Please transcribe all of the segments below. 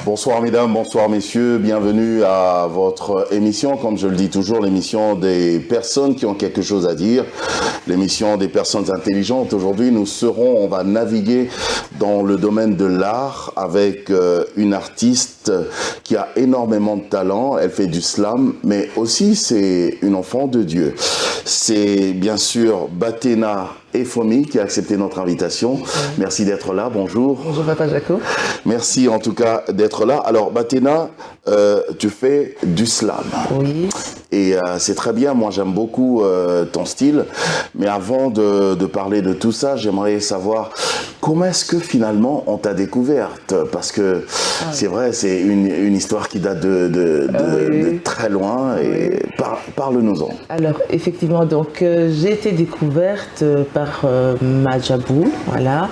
Bonsoir mesdames, bonsoir messieurs, bienvenue à votre émission, comme je le dis toujours, l'émission des personnes qui ont quelque chose à dire, l'émission des personnes intelligentes. Aujourd'hui, on va naviguer dans le domaine de l'art avec une artiste qui a énormément de talent. Elle fait du slam, mais aussi c'est une enfant de Dieu. C'est bien sûr Bathena Efomi qui a accepté notre invitation. Merci d'être là, bonjour. Bonjour Papa Jaco. Merci en tout cas d'être là. Alors Bathena, tu fais du slam. Oui. Et c'est très bien, moi j'aime beaucoup ton style. Mais avant de parler de tout ça, j'aimerais savoir comment est-ce que finalement on t'a découverte? Parce que c'est vrai, c'est une histoire qui date de très loin. Et parle-nous-en. Alors effectivement, donc j'ai été découverte par Majabou, voilà.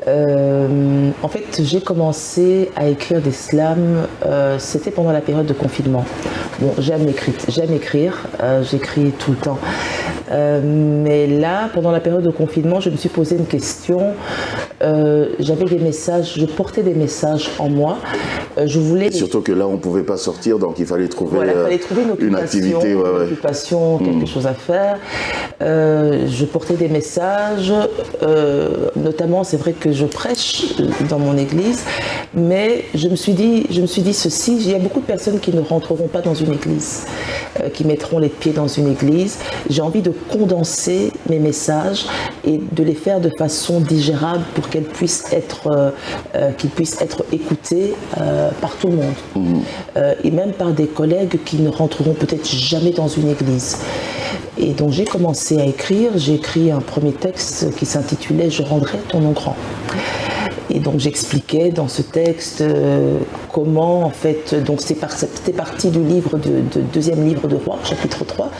En fait, j'ai commencé à écrire des slams, c'était pendant la période de confinement. Bon, j'aime écrire, j'écris tout le temps. Mais là, pendant la période de confinement, je me suis posé une question. J'avais des messages, je portais des messages en moi. Je voulais. Et surtout que là, on ne pouvait pas sortir, donc il fallait trouver, une activité, une occupation, quelque chose à faire. Je portais des messages, notamment, c'est vrai que je prêche dans mon église, mais je me suis dit ceci, il y a beaucoup de personnes qui ne rentreront pas dans une église, qui mettront les pieds dans une église. J'ai envie de condenser mes messages et de les faire de façon digérable pour qu'ils puissent être écoutés par tout le monde, et même par des collègues qui ne rentreront peut-être jamais dans une église. Et donc j'ai commencé à écrire, j'ai écrit un premier texte qui s'intitulait « Je rendrai ton nom grand ». Et donc j'expliquais dans ce texte comment, en fait, donc c'était parti du deuxième livre de Roi, chapitre 3,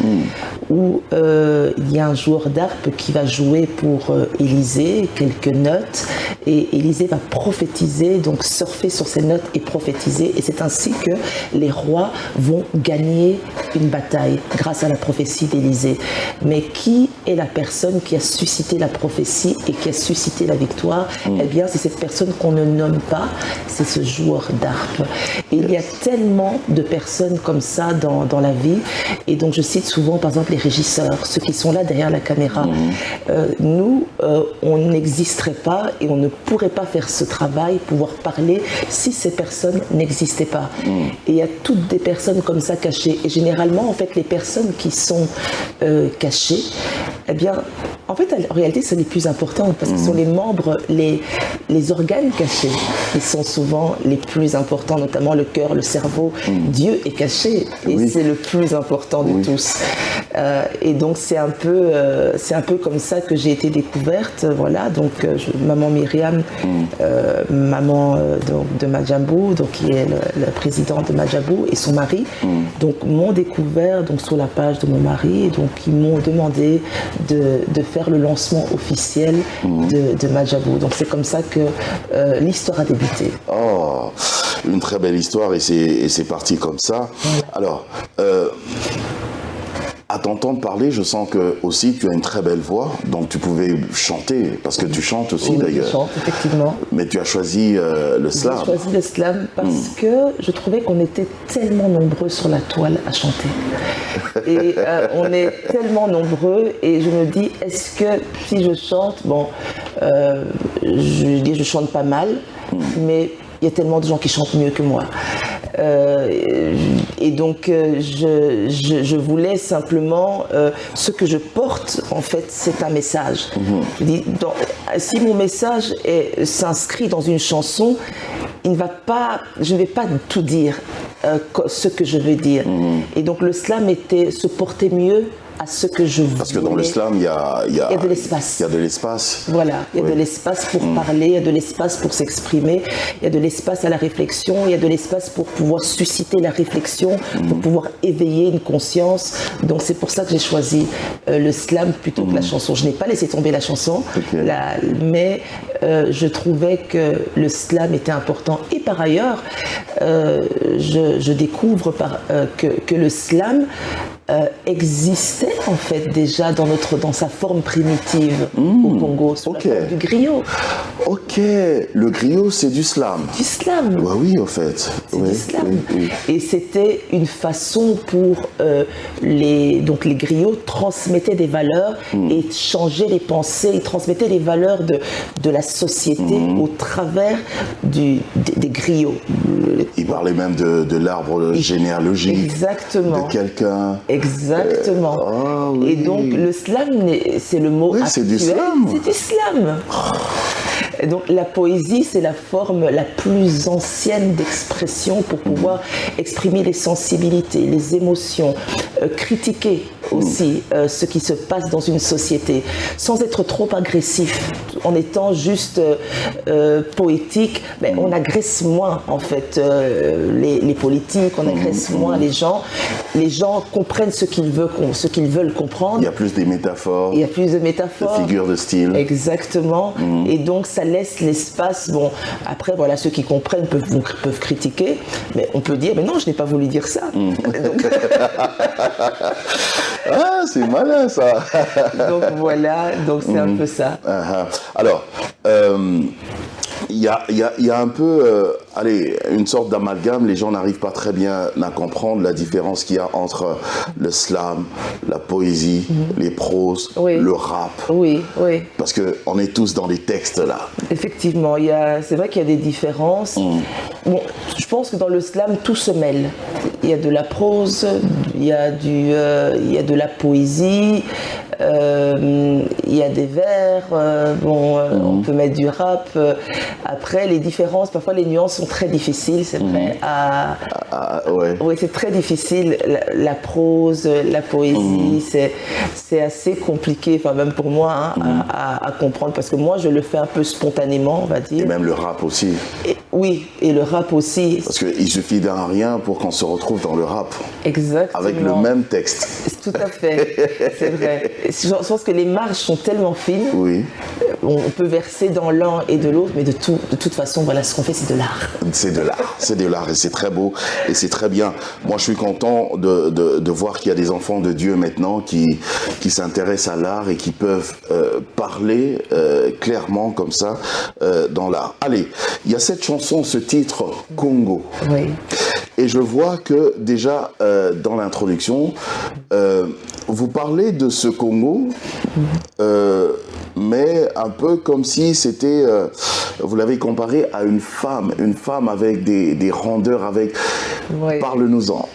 où il y a un joueur d'harpe qui va jouer pour Élisée quelques notes, et Élisée va prophétiser, donc surfer sur ces notes et prophétiser, et c'est ainsi que les rois vont gagner une bataille grâce à la prophétie d'Élisée. Mais qui est la personne qui a suscité la prophétie et qui a suscité la victoire? Eh bien, c'est cette personne qu'on ne nomme pas, c'est ce joueur d'harpe. Et il y a tellement de personnes comme ça dans la vie, et donc je cite souvent par exemple les régisseurs, ceux qui sont là derrière la caméra. Nous, on n'existerait pas et on ne pourrait pas faire ce travail, pouvoir parler, si ces personnes n'existaient pas. Et il y a toutes des personnes comme ça cachées, et généralement en fait les personnes qui sont cachées, eh bien en fait en réalité c'est les plus importants, parce que ce sont les membres, les organes cachés qui sont souvent les plus importants, notamment le cœur, le cerveau. Dieu est caché et c'est le plus important de tous. Et donc c'est un peu comme ça que j'ai été découverte. Voilà, donc maman Myriam, maman de Majabou, donc qui est le président de Majabou, et son mari, donc m'ont découvert donc sur la page de mon mari, et donc ils m'ont demandé de faire le lancement officiel de Majabou. Donc c'est comme ça que l'histoire a débuté. Oh, une très belle histoire, et c'est parti comme ça. Alors, à t'entendre parler, je sens que aussi tu as une très belle voix, donc tu pouvais chanter, parce que tu chantes aussi d'ailleurs. Je chante, effectivement. Mais tu as choisi le slam. J'ai choisi le slam parce que je trouvais qu'on était tellement nombreux sur la toile à chanter. Et on est tellement nombreux, et je me dis, est-ce que si je chante, bon, je chante pas mal, mais il y a tellement de gens qui chantent mieux que moi. Et donc je voulais simplement, ce que je porte en fait c'est un message. Je dis, si mon message s'inscrit dans une chanson, je ne vais pas tout dire ce que je veux dire. Et donc le slam se portait mieux à ce que je voulais. Parce que dans le slam, il y a de l'espace. Il y a de l'espace. Voilà, il y a de l'espace pour parler, il y a de l'espace pour s'exprimer, il y a de l'espace à la réflexion, il y a de l'espace pour pouvoir susciter la réflexion, pour pouvoir éveiller une conscience. Donc c'est pour ça que j'ai choisi le slam plutôt que la chanson. Je n'ai pas laissé tomber la chanson, mais je trouvais que le slam était important. Et par ailleurs, je découvre que le slam existait en fait déjà dans sa forme primitive au Congo, sous la forme du griot. Ok, le griot, c'est du slam. Du slam. Bah oui, en fait. C'est Oui, du slam. oui, oui. Et c'était une façon pour les griots transmettaient des valeurs et changeaient les pensées, ils transmettaient les valeurs de la société au travers des griots. Il parlait même de l'arbre généalogique. Exactement. De quelqu'un. Exactement. Oui. Et donc le slam, c'est le mot Oui, actuel. c'est du slam. C'est du slam. Et donc la poésie, c'est la forme la plus ancienne d'expression pour pouvoir exprimer les sensibilités, les émotions, critiquer aussi ce qui se passe dans une société, sans être trop agressif, en étant juste poétique. Mais on agresse moins en fait les politiques, on agresse moins les gens. Les gens comprennent ce qu'ils veulent comprendre. Il y a plus des métaphores. Il y a plus de métaphores. De figures de style. Exactement. Et donc ça laisse l'espace. Bon, après voilà, ceux qui comprennent peuvent critiquer, mais on peut dire, mais non, je n'ai pas voulu dire ça. Donc... Ah, c'est malin ça. Donc voilà, donc c'est un peu ça. Alors, il y a un peu, une sorte d'amalgame. Les gens n'arrivent pas très bien à comprendre la différence qu'il y a entre le slam, la poésie, les proses, le rap. Oui, oui. Parce qu'on est tous dans les textes là. Effectivement, c'est vrai qu'il y a des différences. Bon, je pense que dans le slam, tout se mêle. Il y a de la prose, il y a de la poésie, il y a des vers, on peut mettre du rap. Après, les différences, parfois les nuances sont très difficiles, c'est vrai. Oui, c'est très difficile. La prose, la poésie, c'est assez compliqué, enfin même pour moi, à comprendre, parce que moi, je le fais un peu spontanément, on va dire. Et même le rap aussi. Oui, et le rap aussi. Parce qu'il suffit d'un rien pour qu'on se retrouve dans le rap. Exactement. Avec le même texte. Tout à fait, c'est vrai. Je pense que les marges sont tellement fines. Oui. On peut verser dans l'un et de l'autre, mais de toute façon, voilà, ce qu'on fait, c'est de l'art. C'est de l'art, c'est de l'art, et c'est très beau, et c'est très bien. Moi, je suis content de voir qu'il y a des enfants de Dieu maintenant qui s'intéressent à l'art et qui peuvent parler clairement comme ça dans l'art. Allez, il y a cette chanson, ce titre, Congo. Oui. Et je vois que déjà dans l'introduction, vous parlez de ce Congo, mais un peu comme si c'était, vous l'avez comparé à une femme avec des rondeurs, avec... Oui. Parle-nous-en.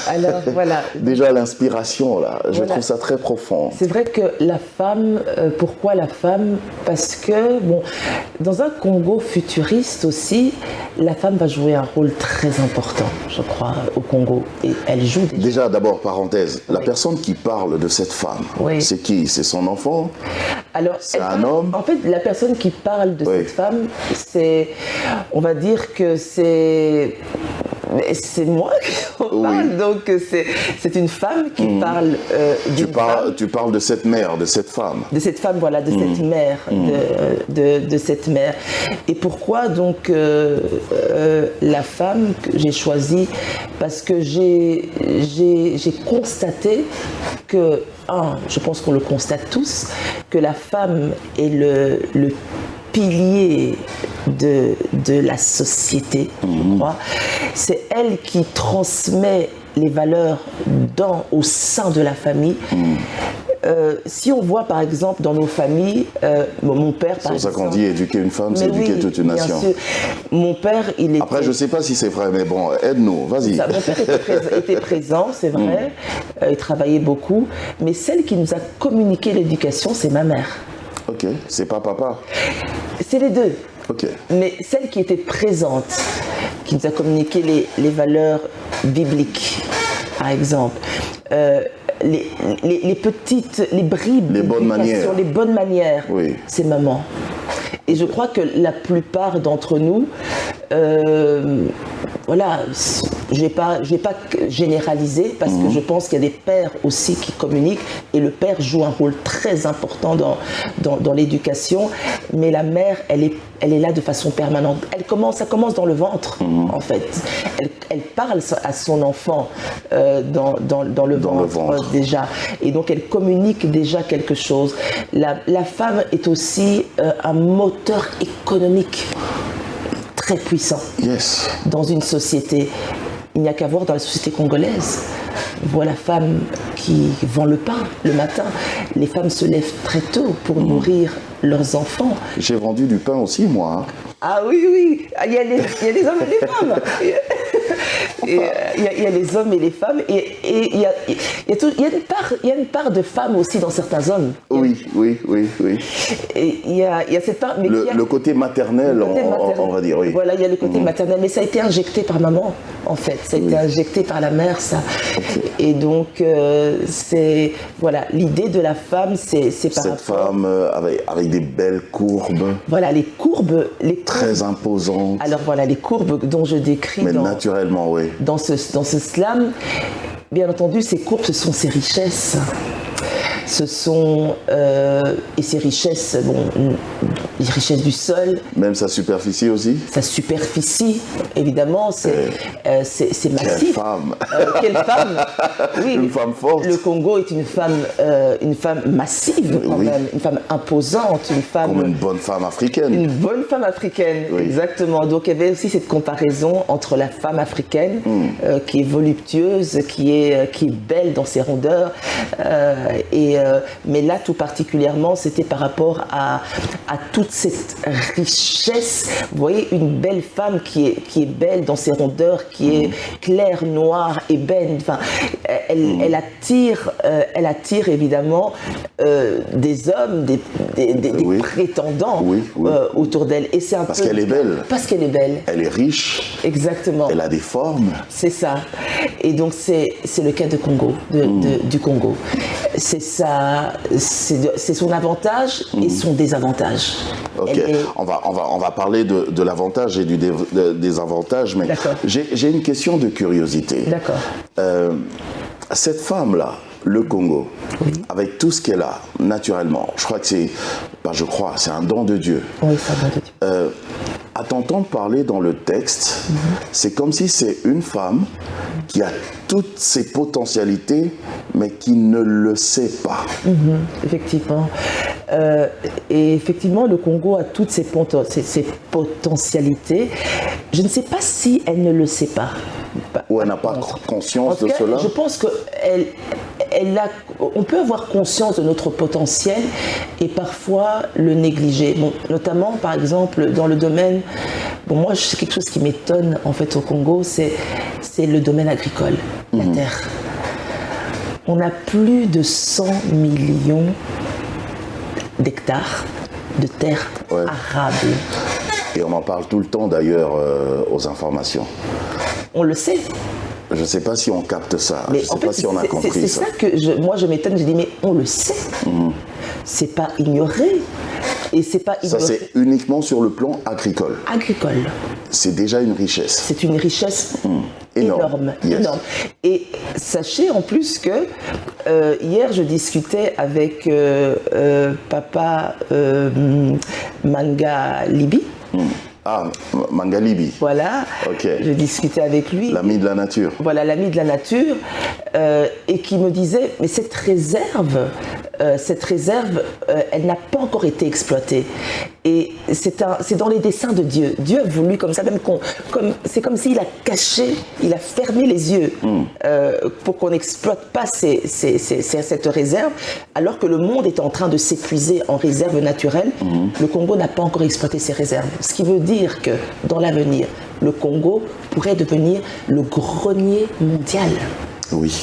Alors voilà. Déjà l'inspiration là, je trouve ça très profond. C'est vrai que la femme, pourquoi la femme? Parce que, bon, dans un Congo futuriste aussi, la femme va jouer un rôle très important, je crois, au Congo. Et elle joue déjà d'abord, parenthèse, la personne qui parle de cette femme, c'est qui? C'est son enfant? Alors, c'est un homme? En fait, la personne qui parle de cette femme, on va dire que c'est moi qui en parle, donc c'est une femme qui parle tu parles de cette mère, de cette femme. De cette femme, voilà, de cette mère, de cette mère. Et pourquoi donc la femme que j'ai choisie? Parce que j'ai constaté que, je pense qu'on le constate tous, que la femme est le pilier de la société, je crois. C'est elle qui transmet les valeurs au sein de la famille. Si on voit par exemple dans nos familles, mon père par exemple... C'est pour ça qu'on dit éduquer une femme, c'est éduquer toute une nation. Bien sûr. Mon père, il était... Après, je ne sais pas si c'est vrai, mais bon, aide-nous, vas-y. Mon père était présent, c'est vrai, il travaillait beaucoup, mais celle qui nous a communiqué l'éducation, c'est ma mère. Ok, c'est pas papa? C'est les deux. Ok. Mais celle qui était présente, qui nous a communiqué les valeurs bibliques, par exemple, les petites, les bribes, les bonnes manières, oui. C'est maman. Et je crois que la plupart d'entre nous voilà, je vais pas généraliser parce que je pense qu'il y a des pères aussi qui communiquent et le père joue un rôle très important dans l'éducation, mais la mère, elle est là de façon permanente. Ça commence dans le ventre, en fait. Elle parle à son enfant dans le ventre déjà, et donc elle communique déjà quelque chose. La femme est aussi un moteur économique très puissant dans une société. Il n'y a qu'à voir dans la société congolaise. Voilà la femme qui vend le pain le matin. Les femmes se lèvent très tôt pour nourrir leurs enfants. J'ai vendu du pain aussi, moi. Ah oui, il y a les hommes et les femmes. Il y a les hommes et les femmes, et il y a une part de femmes aussi dans certains hommes. Oui. Et il y a cette part, mais le côté maternel, on va dire, oui. Voilà, il y a le côté maternel, mais ça a été injecté par maman, en fait. Ça a été injecté par la mère, ça. Okay. Et donc, c'est voilà, l'idée de la femme, c'est par cette femme avec des belles courbes. Voilà, les courbes, très imposantes. Alors voilà, les courbes dont je décris. Mais naturellement, oui. Dans ce slam, bien entendu, ces courbes, ce sont ses richesses. Ce sont, et ces richesses, les richesses du sol. Même sa superficie aussi. Sa superficie, évidemment, c'est massif. Quelle femme. Quelle femme. Oui, une femme forte. Le Congo est une femme massive quand même, une femme imposante, une femme. Comme une bonne femme africaine. Une bonne femme africaine, exactement. Donc il y avait aussi cette comparaison entre la femme africaine qui est voluptueuse, qui est belle dans ses rondeurs, mais là tout particulièrement c'était par rapport à toute cette richesse. Vous voyez, une belle femme qui est belle dans ses rondeurs, qui est claire, noire, ébène. Enfin, elle attire évidemment des hommes, des prétendants autour d'elle. Et c'est parce qu'elle est belle. Parce qu'elle est belle. Elle est riche. Exactement. Elle a des formes. C'est ça. Et donc c'est le cas de Congo, du Congo. C'est ça, c'est son avantage et son désavantage. Ok, on va parler de l'avantage et du désavantage, mais j'ai une question de curiosité. D'accord. Cette femme-là, le Congo, avec tout ce qu'elle a, naturellement, je crois que c'est un don de Dieu. Oui, c'est un don de Dieu. À t'entendre parler dans le texte, c'est comme si c'est une femme qui a toutes ses potentialités, mais qui ne le sait pas. Effectivement. Et effectivement, le Congo a toutes ses potentialités. Je ne sais pas si elle ne le sait pas. Ou elle n'a pas conscience de cela. Je pense on peut avoir conscience de notre potentiel et parfois le négliger. Notamment, par exemple, dans le domaine... moi, c'est quelque chose qui m'étonne en fait au Congo, c'est le domaine agricole, la terre. On a plus de 100 millions d'hectares de terres arables. Et on en parle tout le temps d'ailleurs aux informations. On le sait. Je ne sais pas si on capte ça. Mais je ne sais pas si on a compris ça. C'est ça que moi je m'étonne, je dis mais on le sait. C'est pas ignoré. Et c'est pas ignoré. Ça c'est uniquement sur le plan agricole. Agricole. C'est déjà une richesse. C'est une richesse énorme. Énorme. Et sachez en plus que hier je discutais avec Papa Manga Libi. Ah, Mangalibi. Voilà, je discutais avec lui. L'ami de la nature. Voilà, l'ami de la nature, et qui me disait, mais cette réserve, elle n'a pas encore été exploitée. Et c'est dans les desseins de Dieu. Dieu a voulu comme ça, c'est comme s'il a caché, il a fermé les yeux pour qu'on n'exploite pas cette réserve, alors que le monde est en train de s'épuiser en réserve naturelle. Le Congo n'a pas encore exploité ses réserves. Ce qui veut dire que dans l'avenir, le Congo pourrait devenir le grenier mondial. Oui.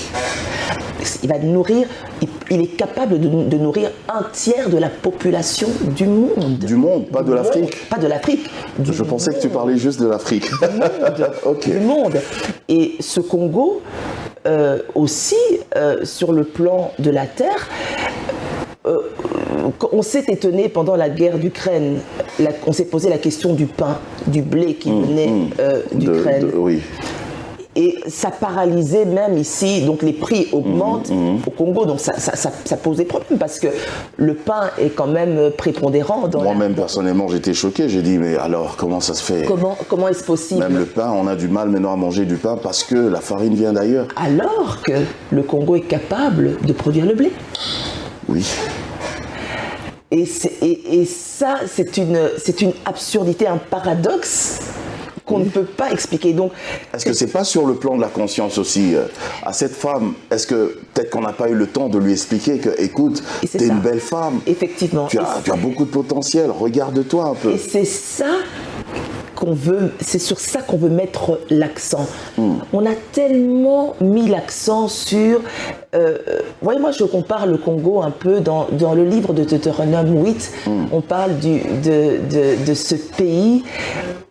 Il va nourrir, il est capable de nourrir un tiers de la population du monde. Du monde, pas de l'Afrique. Pas de l'Afrique. Je pensais que tu parlais juste de l'Afrique. Du monde. Du monde. Et ce Congo, aussi, sur le plan de la terre, on s'est étonné pendant la guerre d'Ukraine. On s'est posé la question du pain, du blé qui venait d'Ukraine. Oui. Et ça paralysait même ici, donc les prix augmentent au Congo, donc ça pose des problèmes parce que le pain est quand même prépondérant. Moi-même, personnellement, j'étais choqué. J'ai dit, mais alors, comment ça se fait? Comment est-ce possible? Même le pain, on a du mal maintenant à manger du pain parce que la farine vient d'ailleurs. Alors que le Congo est capable de produire le blé. Oui. Et ça, c'est une absurdité, un paradoxe qu'on ne peut pas expliquer. Donc, est-ce que c'est pas sur le plan de la conscience aussi à cette femme? Est-ce que peut-être qu'on n'a pas eu le temps de lui expliquer que, écoute, t'es une belle femme. Effectivement. Tu as beaucoup de potentiel. Regarde-toi un peu. Et c'est ça c'est sur ça qu'on veut mettre l'accent. On a tellement mis l'accent sur... voyez, moi je compare le Congo un peu dans le livre de Deutéronome 8, on parle de ce pays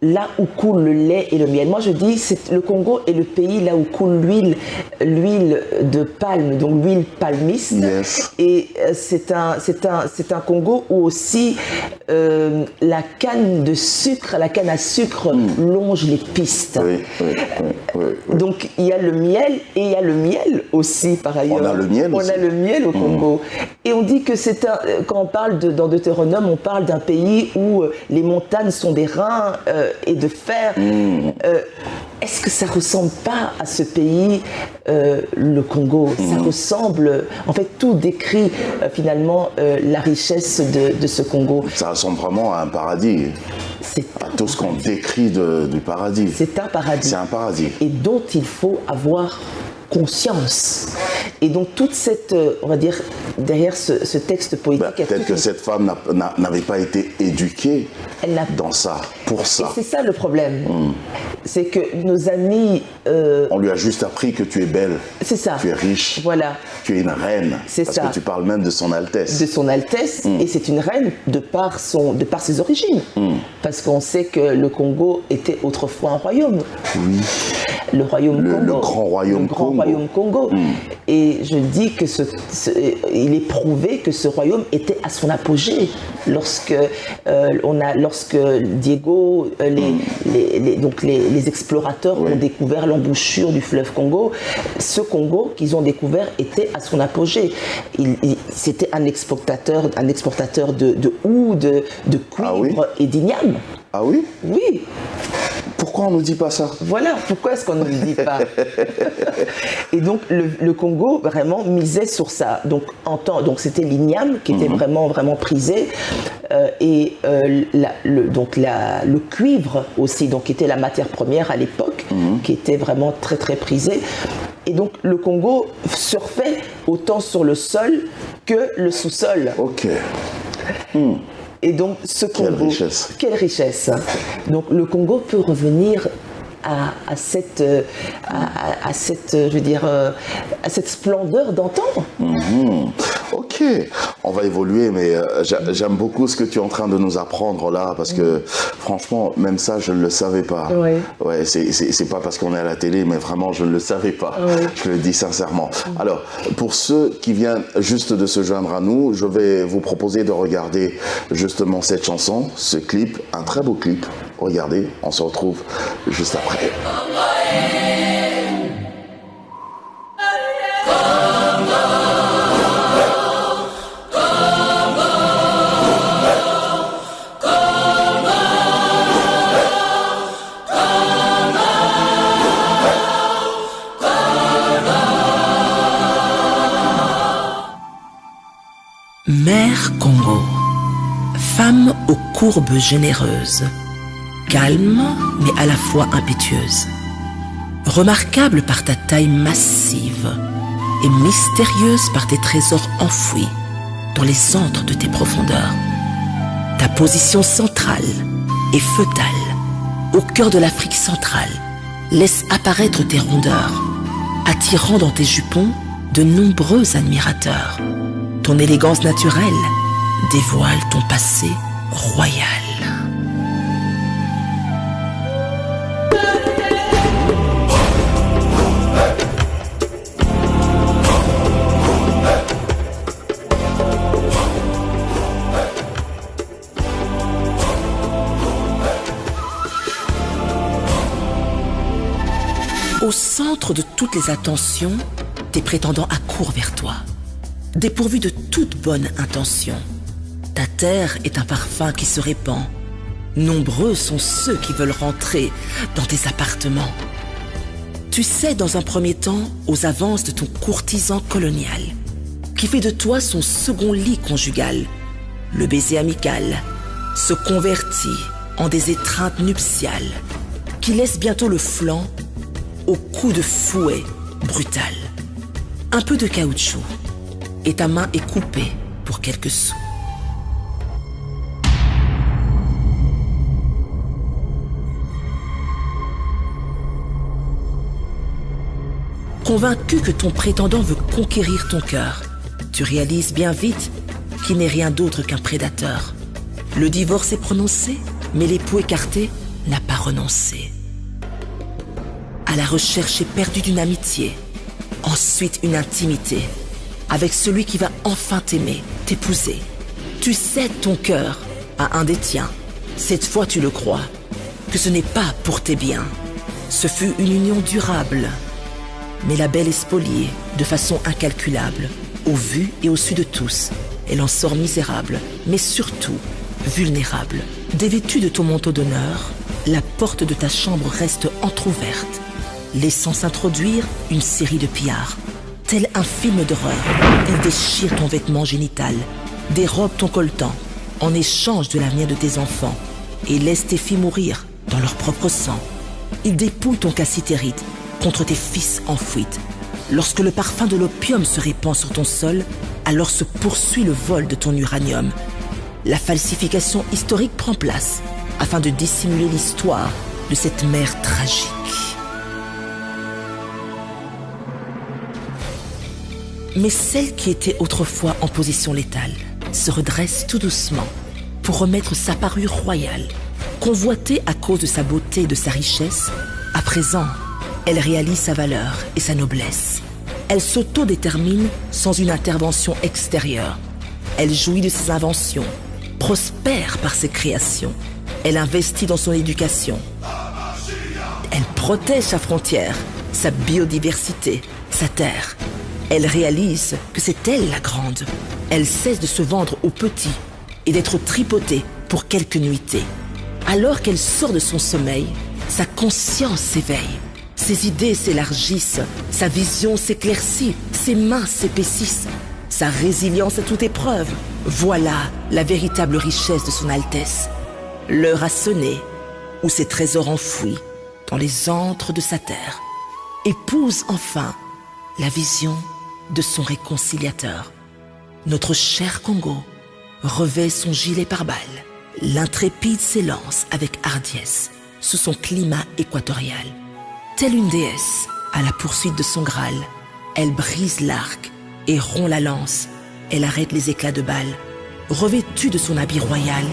là où coule le lait et le miel. Moi je dis le Congo est le pays là où coule l'huile de palme, donc l'huile palmiste. Yes. Et c'est un Congo où aussi la canne à sucre longe les pistes. Oui. Donc il y a le miel et il y a le miel aussi par ailleurs. On a le miel aussi. On a le miel au Congo. Et on dit que quand on parle dans Deutéronome, on parle d'un pays où les montagnes sont des reins et de fer. Est-ce que ça ressemble pas à ce pays, le Congo? Ça ressemble, en fait, tout décrit finalement la richesse de ce Congo. Ça ressemble vraiment à un paradis. À tout ce qu'on décrit du paradis. C'est un paradis. C'est un paradis. Et dont il faut avoir conscience. Et donc toute cette, on va dire, derrière ce texte poétique... peut-être que cette femme n'avait pas été éduquée dans ça, pour ça. Et c'est ça le problème. C'est que nos amis... on lui a juste appris que tu es belle. C'est ça. Tu es riche. Voilà. Tu es une reine. C'est parce ça. que tu parles même de son Altesse. De son Altesse. Et c'est une reine de par ses origines. Parce qu'on sait que le Congo était autrefois un royaume. Oui. Le royaume Congo. Le grand royaume Congo. Royaume Congo. Et je dis que il est prouvé que ce royaume était à son apogée lorsque Diego, les explorateurs ont découvert l'embouchure du fleuve Congo. Ce Congo qu'ils ont découvert était à son apogée. C'était un exportateur de houx, de cuivre et d'igname. Ah oui? Oui. Pourquoi on ne nous dit pas ça? Voilà, pourquoi est-ce qu'on ne nous dit pas? Et donc le Congo vraiment misait sur ça. Donc c'était l'igname qui était vraiment prisé et le cuivre aussi, donc qui était la matière première à l'époque, qui était vraiment très très prisée. Et donc le Congo surfait autant sur le sol que le sous-sol. Ok. Et donc ce Congo, quelle richesse. Donc le Congo peut revenir à cette splendeur d'antan. Ok, on va évoluer, mais j'aime beaucoup ce que tu es en train de nous apprendre là, parce que franchement, même ça, je ne le savais pas. Oui. Ouais, c'est pas parce qu'on est à la télé, mais vraiment, je ne le savais pas. Oui. Je le dis sincèrement. Alors, pour ceux qui viennent juste de se joindre à nous, je vais vous proposer de regarder justement cette chanson, ce clip, un très beau clip. Regardez, on se retrouve juste après. Mère Congo, femme aux courbes généreuses, calme mais à la fois impétueuse, remarquable par ta taille massive et mystérieuse par tes trésors enfouis dans les antres de tes profondeurs. Ta position centrale et feutale, au cœur de l'Afrique centrale, laisse apparaître tes rondeurs, attirant dans tes jupons de nombreux admirateurs. Ton élégance naturelle dévoile ton passé royal. Au centre de toutes les attentions, tes prétendants accourent vers toi, dépourvus de toute bonne intention. Ta terre est un parfum qui se répand. Nombreux sont ceux qui veulent rentrer dans tes appartements. Tu cèdes dans un premier temps aux avances de ton courtisan colonial, qui fait de toi son second lit conjugal. Le baiser amical se convertit en des étreintes nuptiales, qui laissent bientôt le flanc au coup de fouet brutal. Un peu de caoutchouc, et ta main est coupée pour quelques sous. Convaincu que ton prétendant veut conquérir ton cœur, tu réalises bien vite qu'il n'est rien d'autre qu'un prédateur. Le divorce est prononcé, mais l'époux écarté n'a pas renoncé. À la recherche éperdue d'une amitié, ensuite une intimité, avec celui qui va enfin t'aimer, t'épouser. Tu cèdes ton cœur à un des tiens. Cette fois tu le crois, que ce n'est pas pour tes biens. Ce fut une union durable. Mais la belle est spoliée de façon incalculable. Au vu et au su de tous, elle en sort misérable, mais surtout vulnérable. Dévêtue de ton manteau d'honneur, la porte de ta chambre reste entr'ouverte, laissant s'introduire une série de pillards. Tel un film d'horreur, ils déchirent ton vêtement génital, dérobent ton colletant en échange de l'avenir de tes enfants et laissent tes filles mourir dans leur propre sang. Ils dépouillent ton cassitérite contre tes fils en fuite. Lorsque le parfum de l'opium se répand sur ton sol, alors se poursuit le vol de ton uranium. La falsification historique prend place afin de dissimuler l'histoire de cette mère tragique. Mais celle qui était autrefois en position létale se redresse tout doucement pour remettre sa parure royale. Convoitée à cause de sa beauté et de sa richesse, à présent, elle réalise sa valeur et sa noblesse. Elle s'auto-détermine sans une intervention extérieure. Elle jouit de ses inventions, prospère par ses créations. Elle investit dans son éducation. Elle protège sa frontière, sa biodiversité, sa terre. Elle réalise que c'est elle la grande. Elle cesse de se vendre aux petits et d'être tripotée pour quelques nuitées. Alors qu'elle sort de son sommeil, sa conscience s'éveille. Ses idées s'élargissent, sa vision s'éclaircit, ses mains s'épaississent, sa résilience à toute épreuve. Voilà la véritable richesse de son Altesse. L'heure a sonné, où ses trésors enfouis dans les antres de sa terre épouse enfin la vision de son réconciliateur. Notre cher Congo revêt son gilet pare-balles. L'intrépide s'élance avec hardiesse sous son climat équatorial. Telle une déesse à la poursuite de son Graal, elle brise l'arc et rompt la lance. Elle arrête les éclats de balles. Revêtue de son habit royal,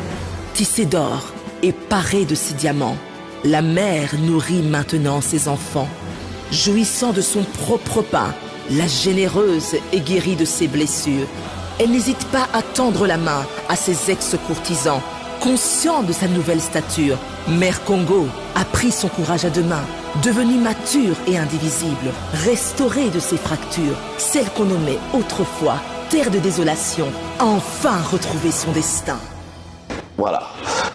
tissée d'or et parée de ses diamants, la mère nourrit maintenant ses enfants. Jouissant de son propre pain, la généreuse est guérie de ses blessures. Elle n'hésite pas à tendre la main à ses ex-courtisans. Conscient de sa nouvelle stature, Mère Congo a pris son courage à deux mains, devenue mature et indivisible, restaurée de ses fractures, celle qu'on nommait autrefois terre de désolation, a enfin retrouvé son destin. Voilà,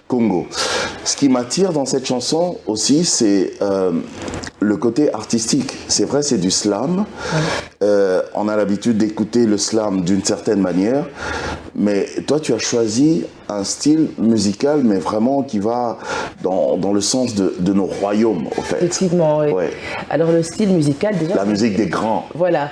Congo. Ce qui m'attire dans cette chanson aussi, c'est le côté artistique. C'est vrai, c'est du slam. On a l'habitude d'écouter le slam d'une certaine manière, mais toi, tu as choisi un style musical, mais vraiment qui va dans le sens de nos royaumes, au fait. Effectivement, oui. Ouais. Alors, le style musical, déjà... La musique des grands. Voilà.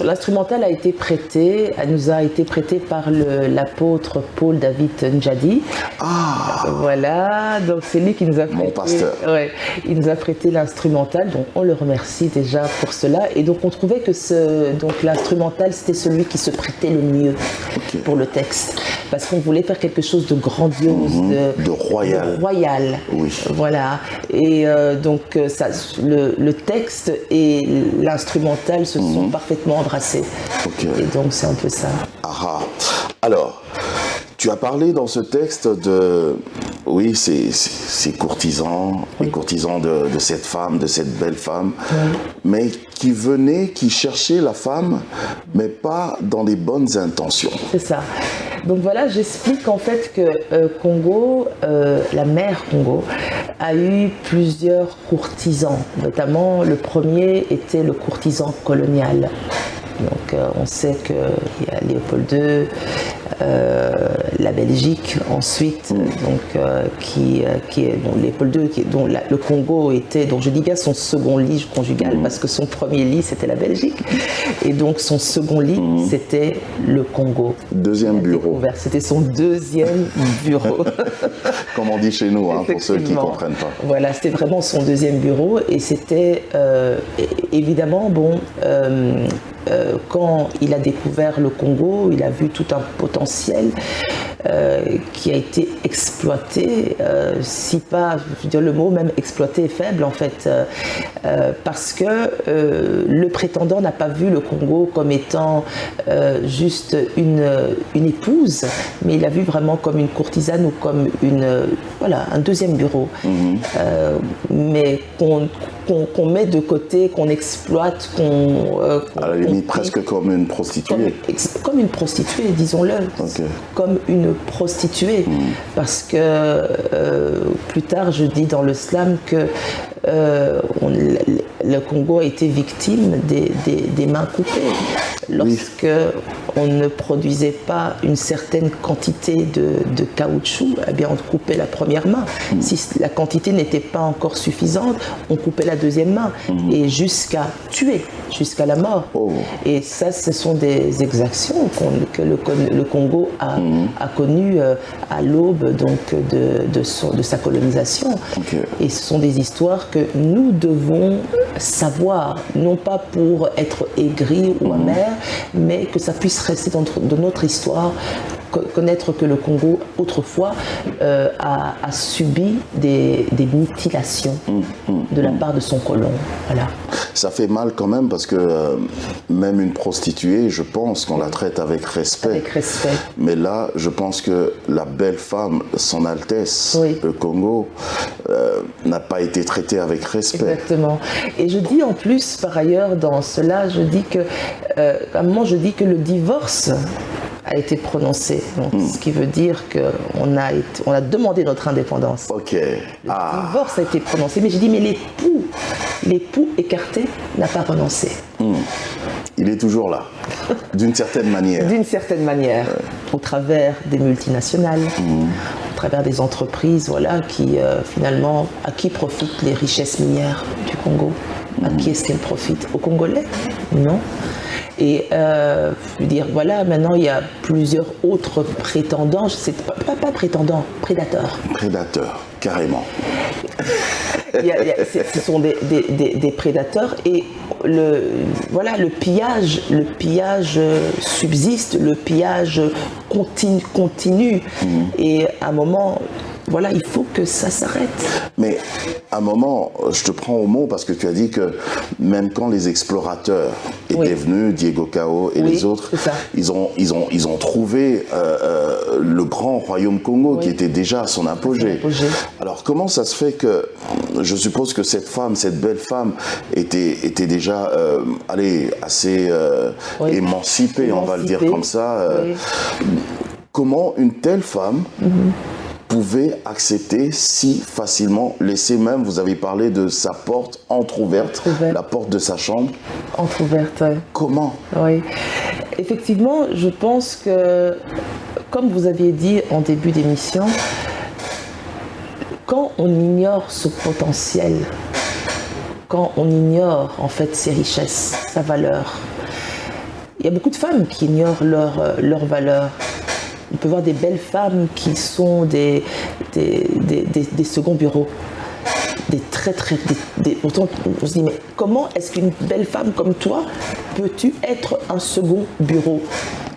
L'instrumental a été prêté, nous a été prêté par l'apôtre Paul David Njadi. Ah. Voilà. Donc, c'est lui qui nous a prêté... Mon pasteur. Ouais. Il nous a prêté l'instrumental, donc on le remercie déjà pour cela. Et donc, on trouvait que l'instrumental, c'était celui qui se prêtait le mieux pour le texte. Parce qu'on voulait faire quelque chose de grandiose, de royal. De royal. Oui. Voilà. Et donc, le texte et l'instrumental se sont parfaitement embrassés. Okay. Et donc, c'est un peu ça. Ah. Alors, tu as parlé dans ce texte Oui, ces courtisans, les courtisans de cette femme, de cette belle femme, mais qui cherchaient la femme, mais pas dans les bonnes intentions. C'est ça. Donc voilà, j'explique en fait que Congo, la mère Congo, a eu plusieurs courtisans. Notamment, le premier était le courtisan colonial. Donc on sait qu'il y a Léopold II, la Belgique ensuite, donc qui est dont Léopold II, dont le Congo était, donc je dis bien son second lit conjugal parce que son premier lit c'était la Belgique et donc son second lit c'était le Congo. Deuxième bureau. C'était son deuxième bureau. Comme on dit chez nous, hein, pour ceux qui ne comprennent pas. Voilà, c'était vraiment son deuxième bureau et c'était évidemment bon. Quand il a découvert le Congo, il a vu tout un potentiel qui a été exploité, si pas, je veux dire le mot même exploité est faible en fait, parce que le prétendant n'a pas vu le Congo comme étant juste une épouse, mais il l'a vu vraiment comme une courtisane ou comme un deuxième bureau, mais qu'on met de côté, qu'on exploite, à la limite presque comme une prostituée. Comme une prostituée, disons-le. Okay. Comme une prostituée. Parce que plus tard, je dis dans le slam que le Congo a été victime des mains coupées. Lorsque on ne produisait pas une certaine quantité de caoutchouc, eh bien on coupait la première main. Si la quantité n'était pas encore suffisante, on coupait la deuxième main et jusqu'à tuer, jusqu'à la mort. Et ça, ce sont des exactions que le Congo a connues à l'aube donc de sa colonisation. Et ce sont des histoires que nous devons savoir, non pas pour être aigris ou amers, mais que ça puisse rester de notre histoire, connaître que le Congo, autrefois, a subi des mutilations de la part de son colon. Voilà. Ça fait mal quand même parce que même une prostituée, je pense qu'on la traite avec respect. Avec respect. Mais là, je pense que la belle femme, son Altesse, le Congo, n'a pas été traitée avec respect. Exactement. Et je dis en plus, par ailleurs, dans cela, je dis que, à un moment, je dis que le divorce a été prononcé. Donc, ce qui veut dire qu'on a demandé notre indépendance. Ok. Le divorce a été prononcé, mais j'ai dit, mais l'époux écarté n'a pas renoncé. Il est toujours là, d'une certaine manière. D'une certaine manière, au travers des multinationales, au travers des entreprises, voilà, qui finalement, à qui profitent les richesses minières du Congo? À qui est-ce qu'elles profitent? Aux Congolais? Non. Et je veux dire, voilà, maintenant il y a plusieurs autres prétendants, pas prétendants, prédateurs. Prédateurs, carrément. Ce sont des prédateurs et le pillage subsiste, le pillage continue. Et à un moment, voilà, il faut que ça s'arrête. Mais à un moment, je te prends au mot parce que tu as dit que même quand les explorateurs étaient venus, Diego Cao et les autres, ils ont trouvé le grand royaume Congo qui était déjà à son apogée. Alors comment ça se fait que, je suppose que cette femme, cette belle femme, était déjà assez émancipée, on va le dire comme ça. Comment une telle femme pouvait accepter si facilement, laisser même, vous avez parlé de sa porte entrouverte, la porte de sa chambre. Entrouverte, oui. Comment? Oui. Effectivement, je pense que, comme vous aviez dit en début d'émission, quand on ignore ce potentiel, quand on ignore en fait ses richesses, sa valeur, il y a beaucoup de femmes qui ignorent leur valeur. On peut voir des belles femmes qui sont des seconds bureaux. Pourtant, on se dit, mais comment est-ce qu'une belle femme comme toi peux-tu être un second bureau?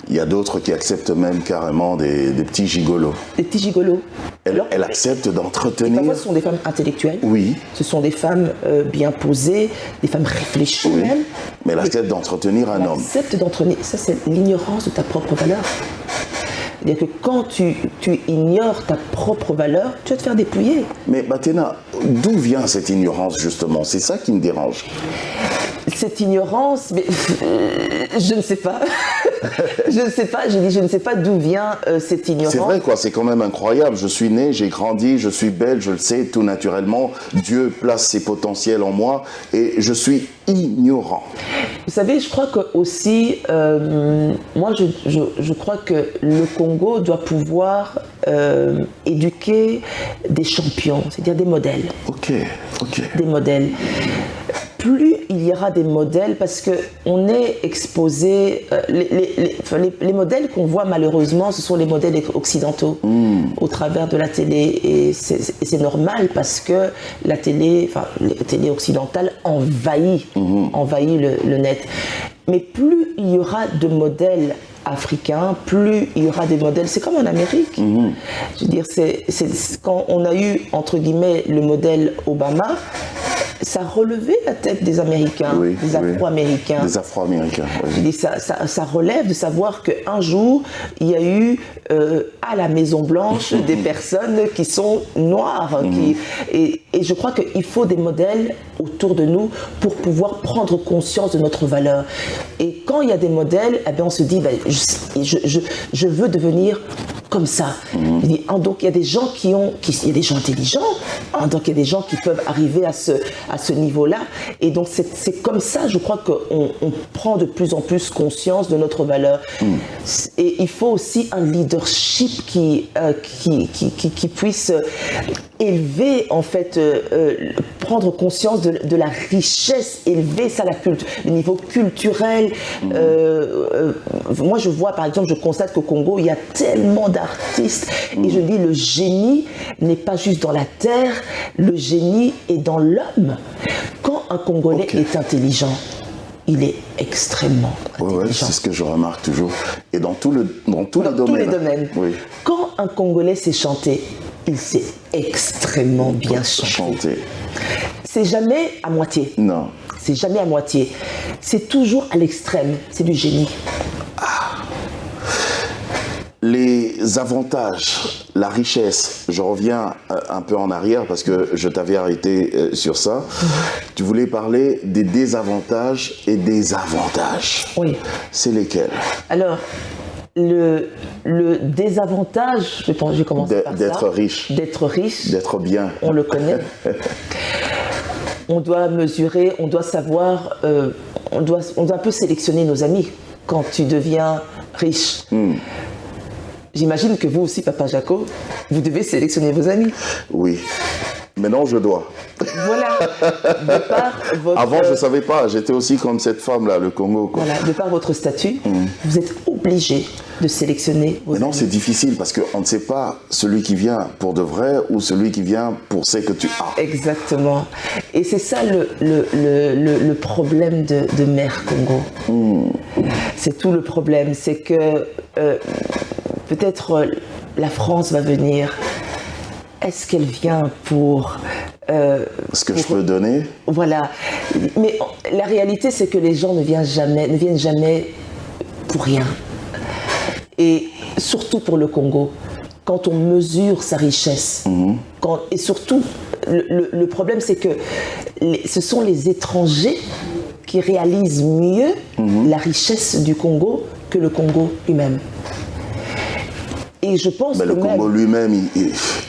Il y a d'autres qui acceptent même carrément des petits gigolos. Des petits gigolos. Elle accepte d'entretenir. Parfois, ce sont des femmes intellectuelles. Oui. Ce sont des femmes bien posées, des femmes réfléchies même. Mais elle accepte d'entretenir un homme. Elle accepte d'entretenir. Ça, c'est l'ignorance de ta propre valeur. C'est-à-dire que quand tu ignores ta propre valeur, tu vas te faire dépouiller. Mais Bathéna, d'où vient cette ignorance justement? C'est ça qui me dérange. Cette ignorance, mais je ne sais pas. Je ne sais pas, je dis je ne sais pas d'où vient cette ignorance. C'est vrai quoi, c'est quand même incroyable. Je suis né, j'ai grandi, je suis belle, je le sais tout naturellement. Dieu place ses potentiels en moi et je suis ignorant. Vous savez, je crois que aussi, moi je crois que le Congo doit pouvoir éduquer des champions, c'est-à-dire des modèles. Ok. Des modèles. Plus il y aura des modèles, parce qu'on est exposé, les modèles qu'on voit malheureusement, ce sont les modèles occidentaux au travers de la télé. Et c'est normal parce que la télé occidentale envahit le net. Mais plus il y aura de modèles africains, plus il y aura des modèles. C'est comme en Amérique. Je veux dire, c'est quand on a eu, entre guillemets, le modèle Obama, ça relevait la tête des Américains, des Afro-Américains. Des Afro-Américains, oui. Je dis, ça relève de savoir qu'un jour, il y a eu à la Maison-Blanche des personnes qui sont noires. Et je crois qu'il faut des modèles autour de nous pour pouvoir prendre conscience de notre valeur. Et quand il y a des modèles, eh bien, on se dit, ben, je veux devenir comme ça. Donc il y a des gens il y a des gens intelligents, donc il y a des gens qui peuvent arriver à ce niveau-là. Et donc c'est comme ça, je crois qu'on prend de plus en plus conscience de notre valeur. Et il faut aussi un leadership qui puisse élever, en fait, prendre conscience de la richesse, élever ça, le niveau culturel. Moi je vois, par exemple, je constate qu'au Congo, il y a tellement d'artistes, et je dis, le génie n'est pas juste dans la terre, le génie est dans l'homme. Quand un Congolais est intelligent, il est extrêmement intelligent. Oui, c'est ce que je remarque toujours. Et dans tous les domaines. Oui. Quand un Congolais sait chanter, il sait extrêmement bien chanter. C'est jamais à moitié. Non. C'est jamais à moitié. C'est toujours à l'extrême. C'est du génie. Les avantages, la richesse, je reviens un peu en arrière parce que je t'avais arrêté sur ça. Tu voulais parler des désavantages et des avantages. Oui. C'est lesquels? Alors, le désavantage, je vais commencer par ça. D'être riche. D'être riche. D'être bien. On le connaît. On doit mesurer, on doit savoir, on doit un peu sélectionner nos amis quand tu deviens riche. J'imagine que vous aussi, Papa Jaco, vous devez sélectionner vos amis. Oui. Maintenant, je dois. Voilà. De par votre... Avant, je ne savais pas. J'étais aussi comme cette femme-là, le Congo. Quoi. Voilà. De par votre statut, vous êtes obligé de sélectionner vos amis. Maintenant, c'est difficile parce qu'on ne sait pas celui qui vient pour de vrai ou celui qui vient pour ce que tu as. Exactement. Et c'est ça le problème de Mère Congo. C'est tout le problème. C'est que peut-être la France va venir. Est-ce qu'elle vient pour... ce que je peux donner? Voilà. Mais la réalité, c'est que les gens ne viennent jamais pour rien. Et surtout pour le Congo, quand on mesure sa richesse, et surtout, le problème, c'est que ce sont les étrangers qui réalisent mieux la richesse du Congo que le Congo lui-même. Et je pense le Congo lui-même,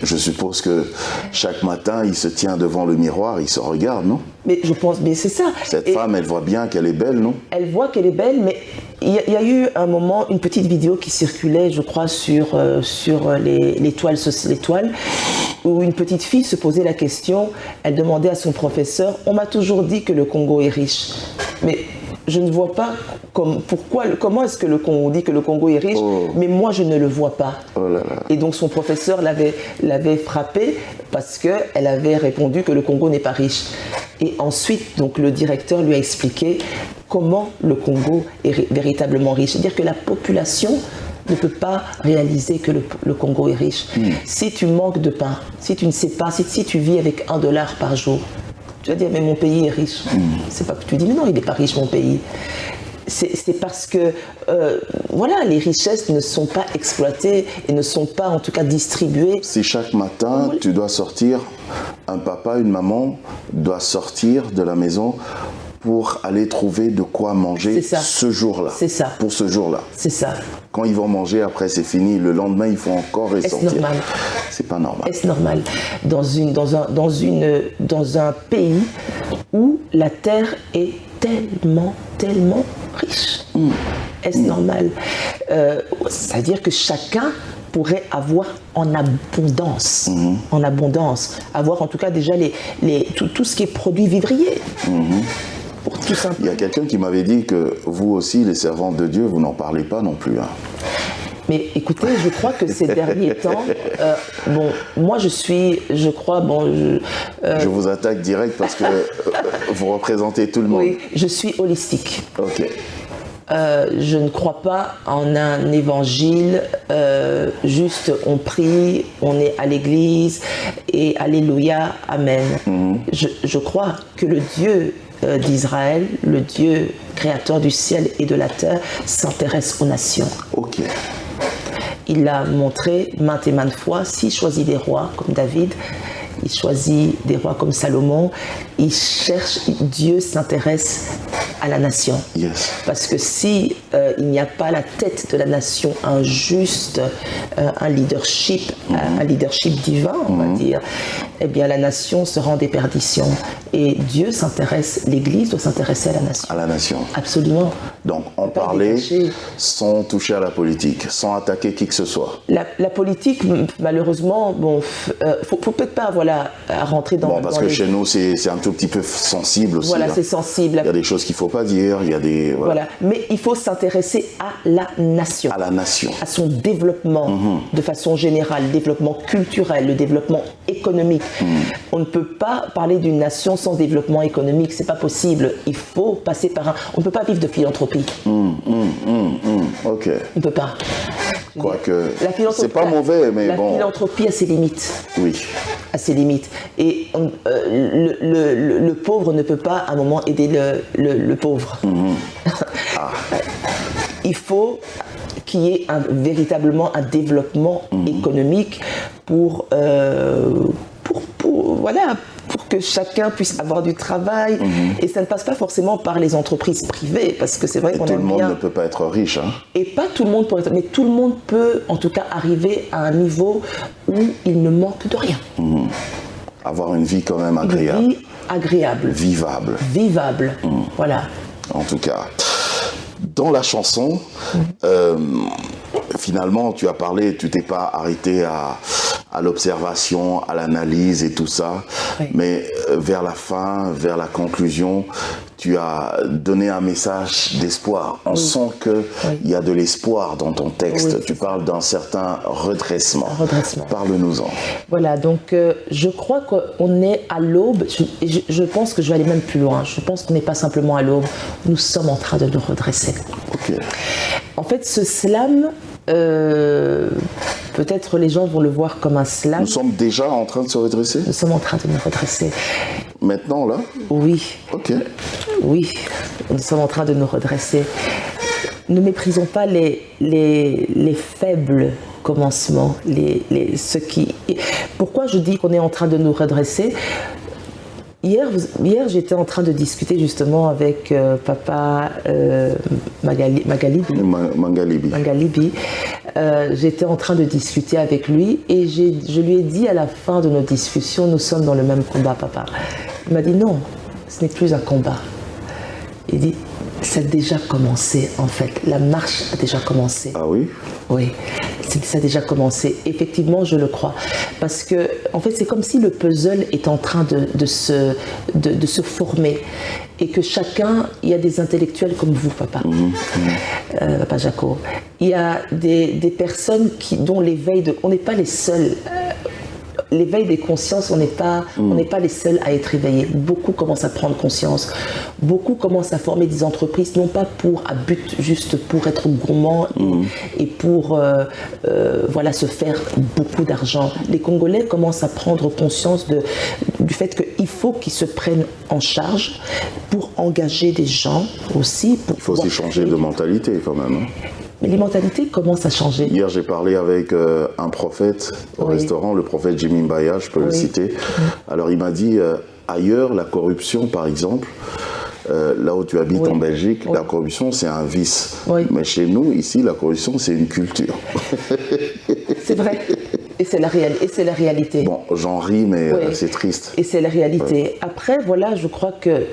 je suppose que chaque matin, il se tient devant le miroir, il se regarde, non? Mais je pense, mais c'est ça. Cette femme, elle voit bien qu'elle est belle, non? Elle voit qu'elle est belle, mais il y a eu un moment, une petite vidéo qui circulait, je crois, sur l'étoile, où une petite fille se posait la question, elle demandait à son professeur, on m'a toujours dit que le Congo est riche. Mais je ne vois pas comment est-ce que on dit que le Congo est riche, mais moi je ne le vois pas. Oh là là. Et donc son professeur l'avait frappée parce qu'elle avait répondu que le Congo n'est pas riche. Et ensuite, donc, le directeur lui a expliqué comment le Congo est véritablement riche. C'est-à-dire que la population ne peut pas réaliser que le Congo est riche. Si tu manques de pain, si tu ne sais pas, si tu vis avec $1 par jour, tu vas dire, mais mon pays est riche. C'est pas que tu dis, mais non, il n'est pas riche, mon pays. c'est parce que voilà, les richesses ne sont pas exploitées et ne sont pas en tout cas distribuées. Si chaque matin tu dois sortir, un papa, une maman doit sortir de la maison pour aller trouver de quoi manger ce jour-là. C'est ça. Pour ce jour-là. C'est ça. Quand ils vont manger, après c'est fini. Le lendemain, il faut encore ressortir. Est-ce normal? C'est pas normal. Est-ce normal dans un pays où la terre est tellement riche? Est-ce normal? C'est-à-dire que chacun pourrait avoir en abondance, avoir en tout cas déjà tout ce qui est produit vivrier. Pour tout simplement. Il y a quelqu'un qui m'avait dit que vous aussi, les servantes de Dieu, vous n'en parlez pas non plus. Hein. Mais écoutez, je crois que ces derniers temps, moi je vous attaque direct parce que vous représentez tout le monde. Oui, je suis holistique. Ok. Je ne crois pas en un évangile, juste on prie, on est à l'église et alléluia, amen. Je crois que le Dieu d'Israël, le Dieu créateur du ciel et de la terre, s'intéresse aux nations. Ok. Il l'a montré maintes et maintes fois. S'il choisit des rois comme David, il choisit des rois comme Salomon, Dieu s'intéresse à la nation. Yes. Parce que si il n'y a pas la tête de la nation, un leadership divin, on va dire, eh bien la nation sera en déperdition. Et Dieu l'Église doit s'intéresser à la nation. À la nation. Absolument. Donc en parler sans toucher à la politique, sans attaquer qui que ce soit. La politique, malheureusement, faut peut-être pas à rentrer dans... Parce que chez nous, c'est un tout petit peu sensible aussi. Voilà, c'est sensible. Il y a des choses qu'il ne faut pas dire, il y a des... Voilà. Mais il faut s'intéresser à la nation. À la nation. À son développement, de façon générale, le développement culturel, le développement économique. On ne peut pas parler d'une nation sans développement économique, c'est pas possible. Il faut passer par on ne peut pas vivre de philanthropie. Ok. On ne peut pas. Quoique, c'est pas mauvais, mais bon. La philanthropie a ses limites. Oui. À ses limites. Et le pauvre ne peut pas, à un moment, aider le pauvre. Il faut qu'il y ait véritablement un développement économique pour que chacun puisse avoir du travail. Et ça ne passe pas forcément par les entreprises privées, parce que c'est vrai qu'on aime bien... Tout le monde ne peut pas être riche. Hein. Et pas tout le monde peut être... Mais tout le monde peut, en tout cas, arriver à un niveau où il ne manque de rien. Avoir une vie quand même agréable. Une vie agréable. Vivable. Voilà. En tout cas, dans la chanson, finalement, tu as parlé, tu t'es pas arrêté à l'observation, à l'analyse et tout ça, mais vers la fin, vers la conclusion, tu as donné un message d'espoir. On sent qu'il y a de l'espoir dans ton texte. Tu parles d'un certain redressement. Parle-nous-en. Voilà, donc je crois qu'on est à l'aube. Je pense que je vais aller même plus loin. Je pense qu'on n'est pas simplement à l'aube. Nous sommes en train de nous redresser. Ok. En fait, ce slam... peut-être les gens vont le voir comme un slam. Nous sommes déjà en train de se redresser? Nous sommes en train de nous redresser. Maintenant, là? Oui. Ok. Oui, nous sommes en train de nous redresser. Ne méprisons pas les faibles commencements, ceux qui... Pourquoi je dis qu'on est en train de nous redresser? Hier, j'étais en train de discuter justement avec papa Mangalibi. J'étais en train de discuter avec lui et je lui ai dit à la fin de nos discussions, nous sommes dans le même combat, papa. Il m'a dit non, ce n'est plus un combat. Il dit, ça a déjà commencé en fait, la marche a déjà commencé. Ah oui? Oui, ça a déjà commencé. Effectivement, je le crois. Parce que, en fait, c'est comme si le puzzle est en train de se former. Et que chacun, il y a des intellectuels comme vous, papa, papa Jaco. Il y a des personnes dont l'éveil on n'est pas les seuls. L'éveil des consciences, on n'est pas les seuls à être éveillés. Beaucoup commencent à prendre conscience. Beaucoup commencent à former des entreprises, non pas à but juste pour être gourmands et pour se faire beaucoup d'argent. Les Congolais commencent à prendre conscience du fait qu'il faut qu'ils se prennent en charge pour engager des gens aussi. Il faut aussi changer de mentalité quand même. Mais les mentalités commencent à changer. Hier, j'ai parlé avec un prophète au restaurant, le prophète Jimmy Mbaya, je peux le citer. Alors il m'a dit, ailleurs, la corruption par exemple, là où tu habites en Belgique, la corruption c'est un vice. Mais chez nous, ici, la corruption c'est une culture. C'est vrai. Et c'est la réalité. Bon, j'en ris, mais c'est triste. Et c'est la réalité. Après, voilà, je crois que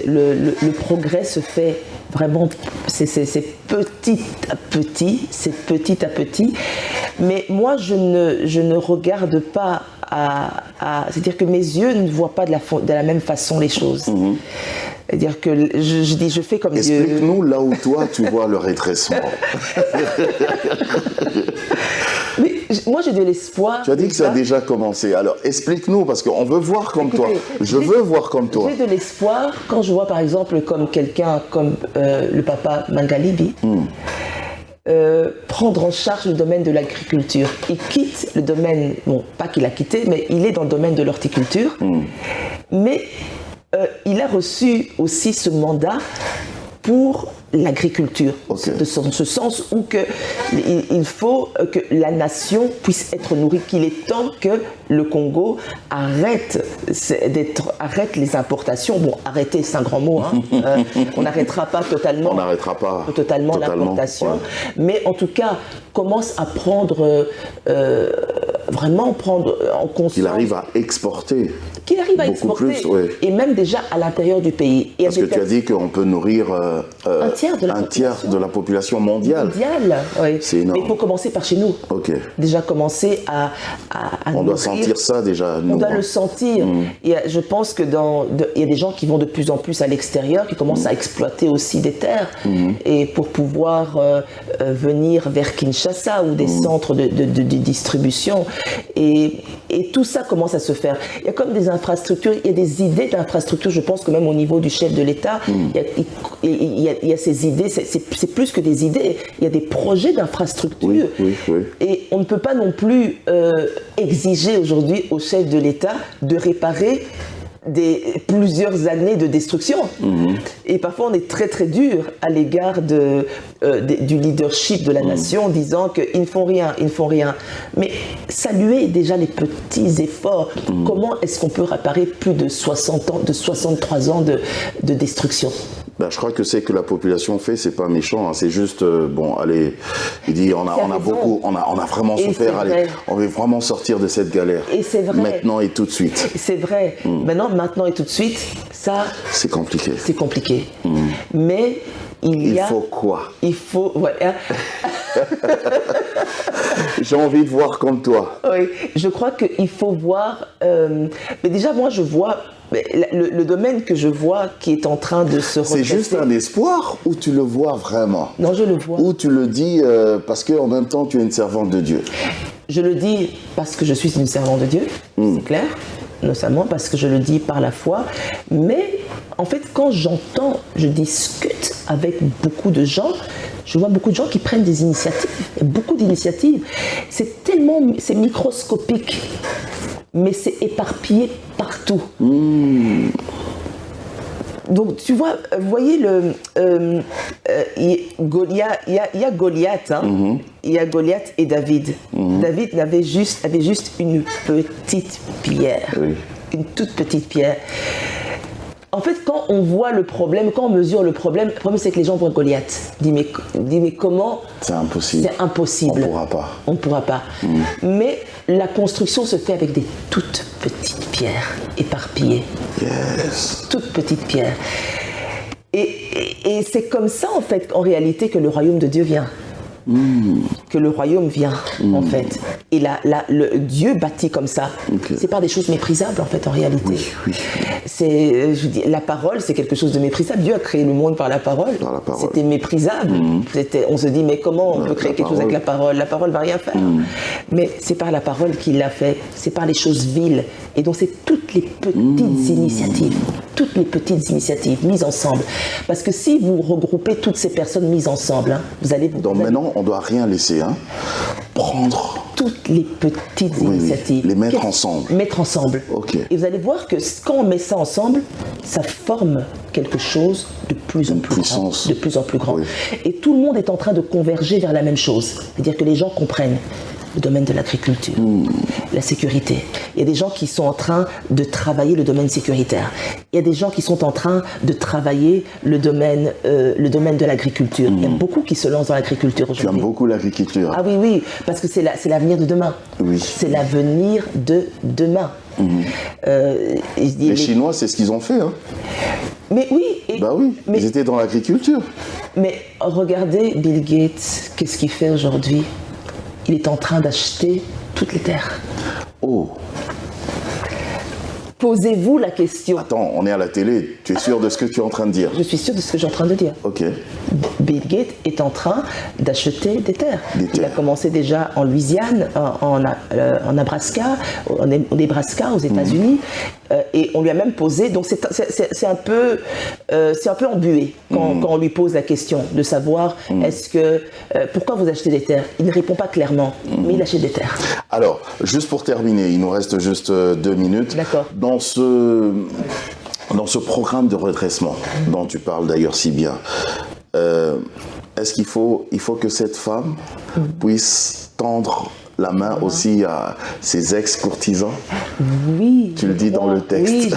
le progrès se fait vraiment, c'est petit à petit. Mais moi, je ne regarde pas c'est-à-dire que mes yeux ne voient pas de la même façon les choses. C'est-à-dire que je fais comme Dieu. Explique-nous là où toi, tu vois le rétrécissement. Mais moi, j'ai de l'espoir. Tu as dit que ça a déjà commencé. Alors, explique-nous, parce qu'on veut voir comme toi. Je veux voir comme toi. J'ai de l'espoir quand je vois, par exemple, comme quelqu'un comme le papa Mangalibi prendre en charge le domaine de l'agriculture. Il quitte le domaine, bon, pas qu'il a quitté, mais il est dans le domaine de l'horticulture. Mais il a reçu aussi ce mandat pour l'agriculture, de ce sens où il faut que la nation puisse être nourrie, qu'il est temps que le Congo arrête les importations. Bon, arrêter, c'est un grand mot. On n'arrêtera pas totalement. On n'arrêtera pas totalement l'importation, mais en tout cas commence à prendre vraiment prendre en conscience. Qu'il arrive à exporter. Qu'il arrive à exporter, plus, et même déjà à l'intérieur du pays. Et parce que tu as dit qu'on peut nourrir un tiers de la population mondiale. Oui. C'est énorme. Mais il faut commencer par chez nous. Déjà commencer à on nourrir. Doit sentir ça déjà. On doit le sentir. Et je pense que il y a des gens qui vont de plus en plus à l'extérieur, qui commencent à exploiter aussi des terres, et pour pouvoir venir vers Kinshasa ou des centres de distribution. Et tout ça commence à se faire. Il y a comme des infrastructures, il y a des idées d'infrastructures, je pense que même au niveau du chef de l'État, il y a ces idées, c'est plus que des idées, il y a des projets d'infrastructures. Et on ne peut pas non plus exiger aujourd'hui au chef de l'État de réparer plusieurs années de destruction. Et parfois on est très très dur à l'égard du leadership de la nation, en disant qu'ils ne font rien, mais saluer déjà les petits efforts. Comment est-ce qu'on peut réparer plus de 63 ans de destruction? Je crois que c'est que la population fait, c'est pas méchant, c'est juste, bon, allez, il dit, on a vraiment souffert, allez, on veut vraiment sortir de cette galère. Et c'est vrai. Maintenant et tout de suite. C'est vrai. Maintenant et tout de suite, ça... C'est compliqué. Mais il faut quoi? Il faut... J'ai envie de voir comme toi. Oui, je crois qu'il faut voir... mais déjà, moi, je vois... Le domaine que je vois qui est en train de se redresser... C'est juste un espoir ou tu le vois vraiment? Non, je le vois. Ou tu le dis parce qu'en même temps, tu es une servante de Dieu? Je le dis parce que je suis une servante de Dieu, c'est clair, notamment parce que je le dis par la foi. Mais en fait, quand je discute avec beaucoup de gens, je vois beaucoup de gens qui prennent des initiatives, beaucoup d'initiatives. C'est microscopique, mais c'est éparpillé partout. Donc tu vois, vous voyez il y a Goliath, il y a Goliath et David. David avait juste une petite pierre, une toute petite pierre. En fait, quand on voit le problème, quand on mesure le problème c'est que les gens voient Goliath. Dit mais comment? C'est impossible. C'est impossible. On ne pourra pas. Mais la construction se fait avec des toutes petites pierres éparpillées. Toutes petites pierres. Et c'est comme ça, en fait, en réalité, que le royaume de Dieu vient. Que le royaume vient, en fait. Et le Dieu bâtit comme ça. C'est pas des choses méprisables, en fait, en réalité. La parole, c'est quelque chose de méprisable. Dieu a créé le monde par la parole. C'était méprisable. On se dit, mais comment on peut créer quelque chose avec la parole? La parole va rien faire. Mais c'est par la parole qu'il l'a fait. C'est par les choses viles. Et donc, c'est toutes les petites initiatives mises ensemble. Parce que si vous regroupez toutes ces personnes mises ensemble, vous allez... Donc maintenant, on ne doit rien laisser. prendre toutes les petites initiatives. Les mettre ensemble. Mettre ensemble. Ok. Et vous allez voir que quand on met ça ensemble, ça forme quelque chose de plus en plus grand. De plus en plus grand. Oui. Et tout le monde est en train de converger vers la même chose. C'est-à-dire que les gens comprennent le domaine de l'agriculture, la sécurité. Il y a des gens qui sont en train de travailler le domaine sécuritaire. Il y a des gens qui sont en train de travailler le domaine de l'agriculture. Il y a beaucoup qui se lancent dans l'agriculture aujourd'hui. Tu aimes beaucoup l'agriculture. Ah oui, parce que c'est l'avenir de demain. Oui. C'est l'avenir de demain. Les Chinois, c'est ce qu'ils ont fait. Hein. Mais oui. Ils étaient dans l'agriculture. Mais regardez Bill Gates, qu'est-ce qu'il fait aujourd'hui ? Il est en train d'acheter toutes les terres. Oh. Posez-vous la question. Attends, on est à la télé. Tu es sûr de ce que tu es en train de dire? Je suis sûr de ce que j'ai en train de dire. Ok. Bill Gates est en train d'acheter des terres. Il a commencé déjà en Louisiane, en Nebraska, aux États-Unis, et on lui a même posé. Donc c'est un peu embué quand on lui pose la question de savoir pourquoi vous achetez des terres. Il ne répond pas clairement, mais il achète des terres. Alors, juste pour terminer, il nous reste juste 2 minutes. D'accord. Dans ce programme de redressement dont tu parles d'ailleurs si bien, est-ce qu'il faut que cette femme puisse tendre la main aussi à ses ex-courtisans? Oui. Tu le dis dans le texte. Oui,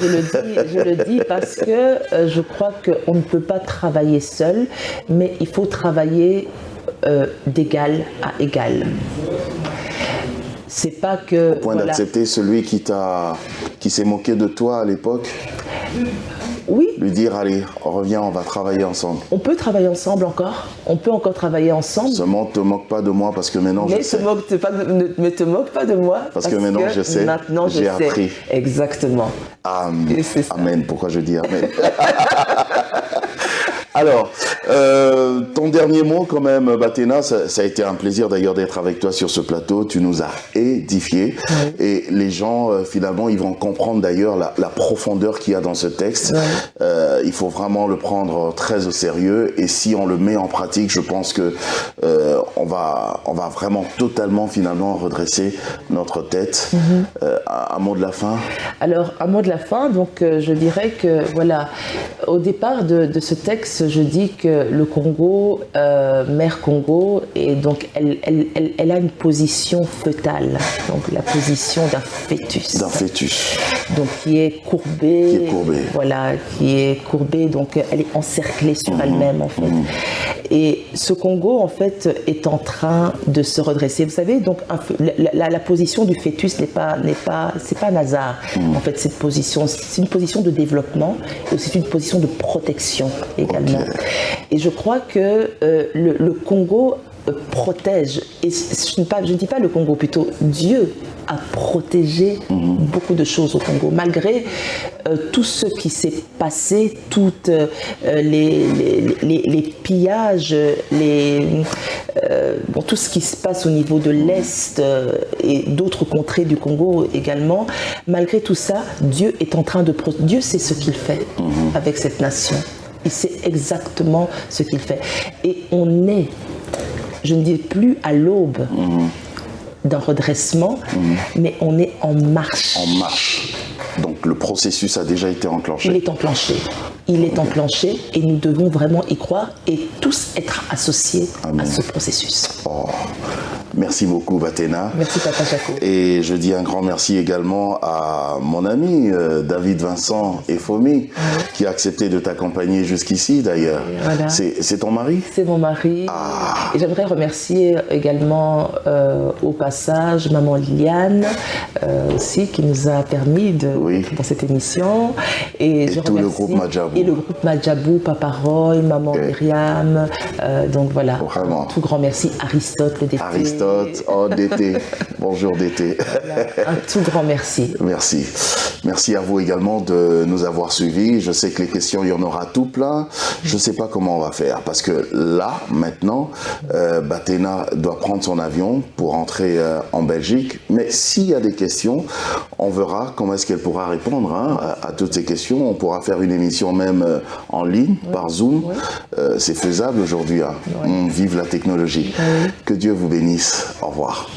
je le dis parce que je crois qu'on ne peut pas travailler seul, mais il faut travailler d'égal à égal. C'est pas que... Au point d'accepter celui qui s'est moqué de toi à l'époque? Oui. Lui dire, allez, reviens, on va travailler ensemble. On peut travailler ensemble encore. On peut encore travailler ensemble. Seulement, ne te moque pas de moi parce que maintenant je sais. Ne te moque pas de moi. Parce que maintenant je sais. Maintenant j'ai appris. Exactement. Amen. Pourquoi je dis amen? Alors, ton dernier mot quand même, Bathéna, ça a été un plaisir d'ailleurs d'être avec toi sur ce plateau. Tu nous as édifiés et les gens, finalement, ils vont comprendre d'ailleurs la profondeur qu'il y a dans ce texte. Il faut vraiment le prendre très au sérieux et si on le met en pratique, je pense que on va vraiment totalement finalement redresser notre tête. Un mot de la fin? Alors, un mot de la fin, donc je dirais que voilà, au départ de ce texte, je dis que le Congo, Mère Congo, et donc elle a une position fœtale, donc la position d'un fœtus. D'un fœtus. Donc qui est courbée. Voilà, qui est courbée, donc elle est encerclée sur elle-même en fait. Et ce Congo en fait est en train de se redresser. Vous savez, donc la position du fœtus c'est pas un hasard. En fait, cette position, c'est une position de développement et aussi une position de protection également. Et je crois que le Congo protège, et je ne dis pas le Congo, plutôt Dieu a protégé beaucoup de choses au Congo, malgré tout ce qui s'est passé, toutes les pillages, tout ce qui se passe au niveau de l'Est et d'autres contrées du Congo également. Malgré tout ça, Dieu est en train de protéger. Dieu sait ce qu'il fait avec cette nation. Il sait exactement ce qu'il fait. Et on est, je ne dis plus à l'aube d'un redressement, mais on est en marche. En marche. Donc le processus a déjà été enclenché. Il est enclenché. Il est enclenché et nous devons vraiment y croire et tous être associés à ce processus. Oh. Merci beaucoup, Bathéna. Merci, Papa Jaco. Et je dis un grand merci également à mon ami David Vincent Efomi, qui a accepté de t'accompagner jusqu'ici d'ailleurs. Voilà. C'est ton mari? C'est mon mari. Et j'aimerais remercier également au passage maman Liliane aussi, qui nous a permis dans cette émission. Et je tout le groupe Madjabou. Et le groupe Madjabou, Papa Roy, maman Myriam. Donc voilà, vraiment. Tout grand merci. Aristote, le DT. DT. Bonjour DT. Voilà, un tout grand merci. Merci. Merci à vous également de nous avoir suivis. Je sais que les questions, il y en aura tout plein. Je ne sais pas comment on va faire parce que là, maintenant, Bathéna doit prendre son avion pour rentrer en Belgique. Mais s'il y a des questions, on verra comment est-ce qu'elle pourra répondre à toutes ces questions. On pourra faire une émission même en ligne, par Zoom. C'est faisable aujourd'hui. On vive la technologie. Que Dieu vous bénisse. Au revoir.